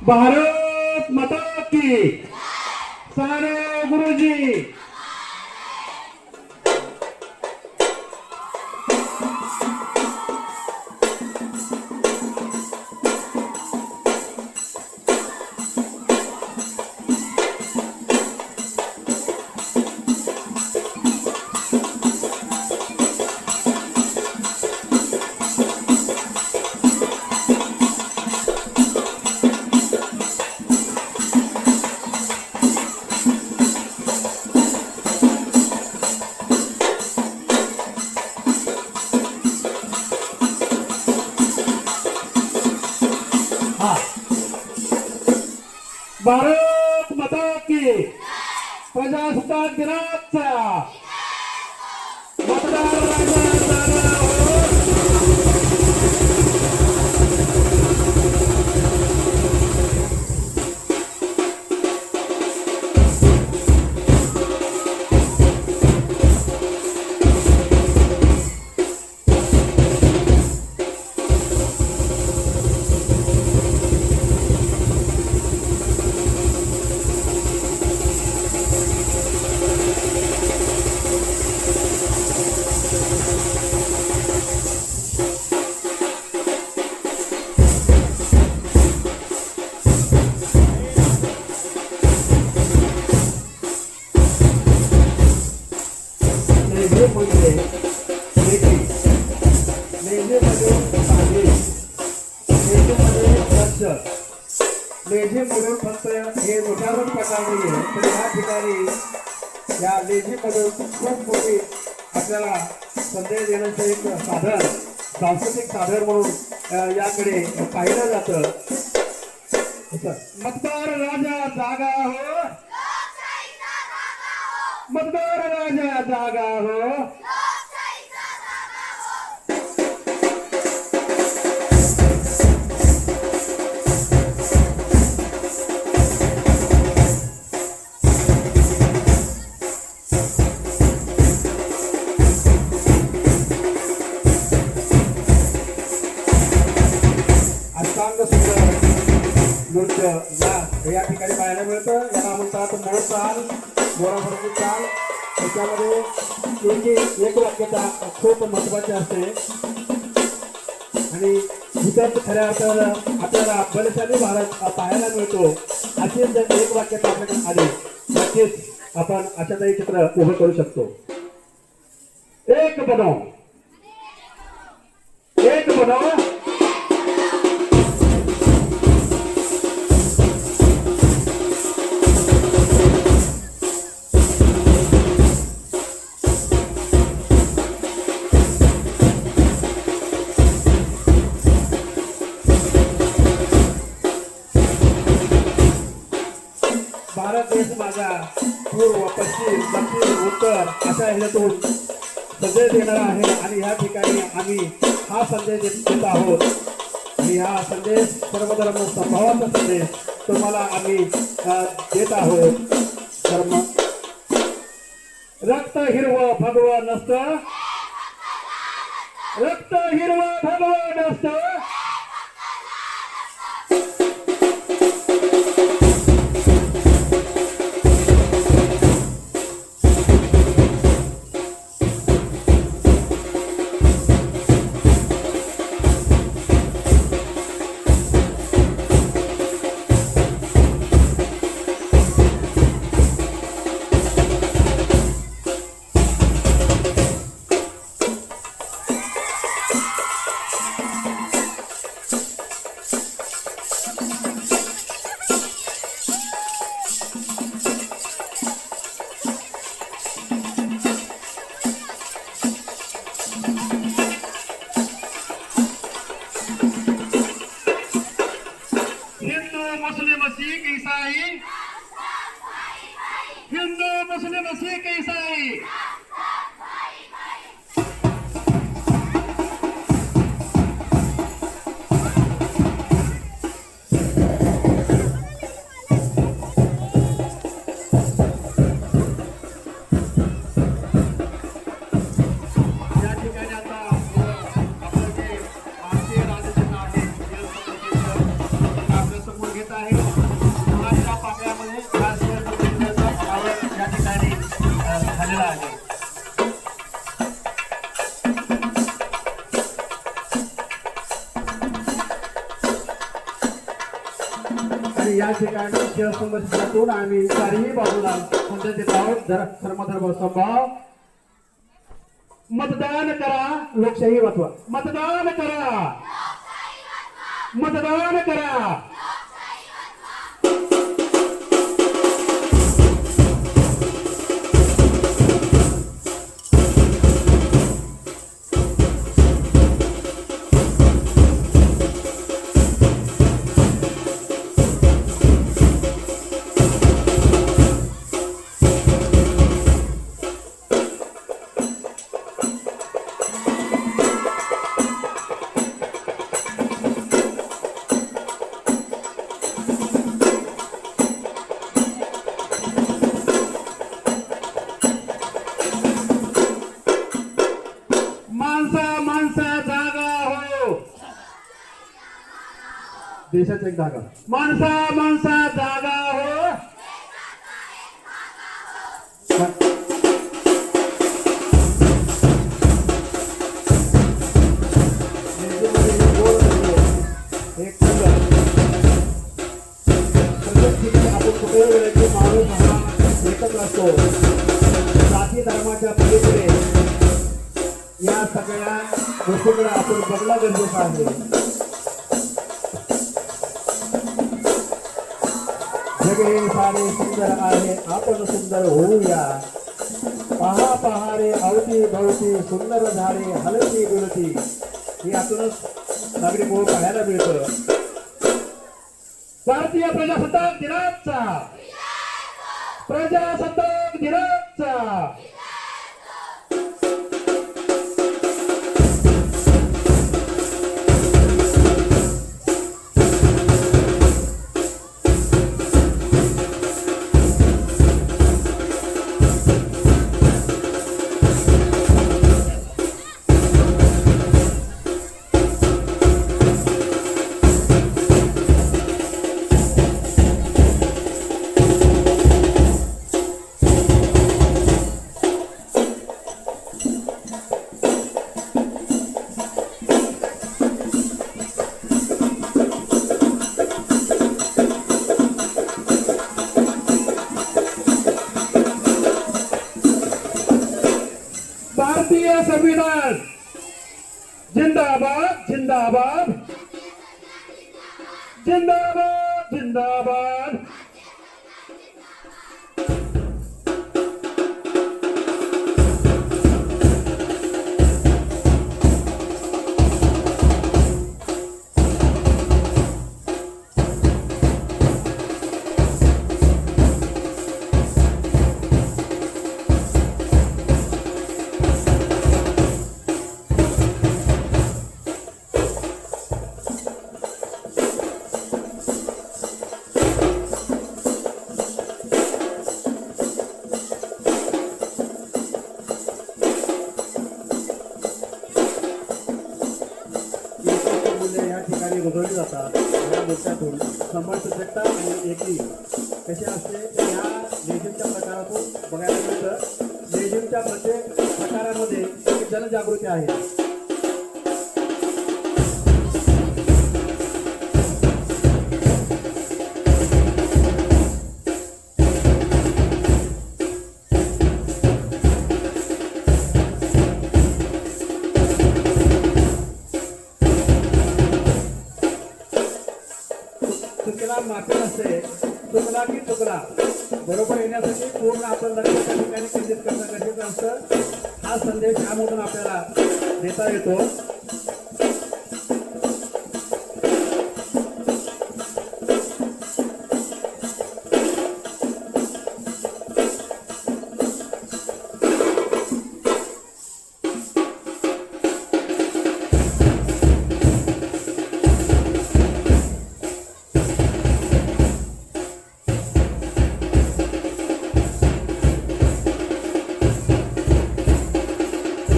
भारत माता की सारे गुरुजी। भारत माता की प्रजासत्ताक दिनाचा मतदार राजा जागा हो। लेझी म्हणून फक्त हे मोठ्यावर प्रकार नाही आहे, तर या ठिकाणी या लेझी मधून खूप मोठी आपल्याला संदेश देण्याचं एक साधन, सांस्कृतिक साधन म्हणून याकडे पाहिलं जातं। मतदार राजा जागा हो, मतदार राजा जागा हो। नृत्य या ठिकाणी पाहायला मिळतं, याला म्हणतात मोर चाल, मोराबरोबर चाल। त्याच्यामध्ये एक वाक्यता खूप महत्वाची असते आणि इतर खऱ्या अर्थानं आपल्याला बलशाली भारत पाहायला मिळतो। अशीच जर एक वाक्यता आपल्याकडे आली नक्कीच आपण अशातही चित्र उभं करू शकतो। एक बनो, एक बनो, भारत देश माझा पूर्व, पश्चिम, दक्षिण, उत्तर अशा ह्याच्यातून संदेश देणार आहे आणि या ठिकाणी आम्ही हा संदेश देत आहोत आणि हा संदेश सर्वधर्म समभावाचा संदेश तुम्हाला आम्ही देत आहोत। धर्म रक्त हिरवं भगवं नसतं, रक्त हिरवं भगवं नसतं। या ठिकाणी शिवसंघर्षातून आम्ही चारही बाजूला संदेश देत आहोत. धर्मधर्म संभाव. मतदान करा, लोकशाही वाचवा. मतदान करा, मतदान करा. देशाचा एक धागा. माणसा जागा हो. एक आपण कुठे गेले की माणूस हा एकत्र असतो. जाती धर्माच्या पलीकडे या सगळ्या गोष्टीकडे आपण बघणं गरजेचं आहे. जगे सारे सुंदर आहे, आपण सुंदर होऊया. पहा पहा रे अवती भवती सुंदर झाडे हलती डुलती. ही आतूनच नागरिक ओळख पाहायला मिळतं. भारतीय प्रजासत्ताक दिनाचा, प्रजासत्ताक दिनाचा भारतीय संविधान जिंदाबाद जिंदाबाद जिंदाबाद जिंदाबाद. या ठिकाणी उधळली जातात. या मुद्द्यातून समर्थकता आणि एकी कशी असते या लेझिमच्या प्रकारातून बघायला मिळतं. लेझिमच्या प्रत्येक प्रकारामध्ये एक जनजागृती आहे. चुकला माफी नसते, चुकला की चुकला बरोबर येण्यासाठी पूर्ण आपण लक्ष त्या ठिकाणी केंद्रित करणं गरजेचं असतं. हा संदेश यामधून आपल्याला देता येतो.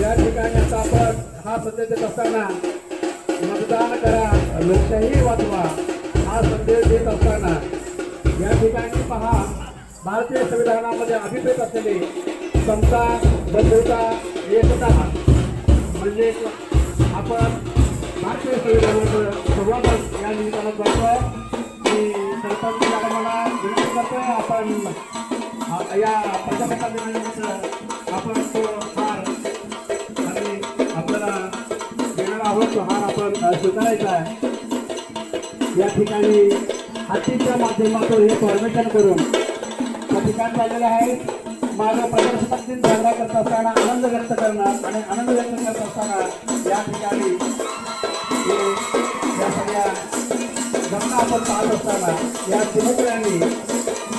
या ठिकाणी आता आपण हा संदेश देत असताना मतदान करा, लोकशाही वाचवा हा संदेश देत असताना या ठिकाणी पहा भारतीय संविधानामध्ये अभिप्रेत असलेले समता, बंधुता, एकता म्हणजे आपण भारतीय संविधानाचं सुरुवात या निमित्तानं करतो की सरपंच आपण या प्रजासत्ताक दिनानिमित्त आपण तो हार आणि आपल्याला देणार आहोत. तो हार आपण स्वीकारायचा आहे. या ठिकाणी हातीच्या माध्यमातून हे फॉर्मेशन करून त्या ठिकाणी चाललेलं आहे. माझा प्रजासत्ताक दिन साजरा करत असताना आनंद व्यक्त करणार आणि आनंद व्यक्त करत असताना या ठिकाणी या सगळ्या घटना आपण पाहत असताना या चिमुकल्यांनी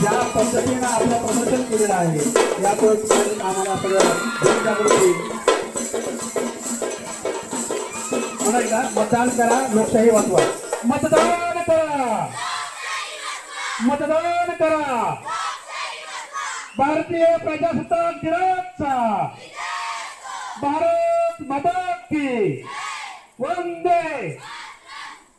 ज्या पद्धतीनं आपलं प्रदर्शन केलेलं आहे यातून आम्हाला सगळं जनजागृती पुन्हा एकदा मतदान करा, लोकशाही वाचवा. मतदान करा, मतदान करा. भारतीय प्रजासत्ताक दिनाचा भारत माता की वंदे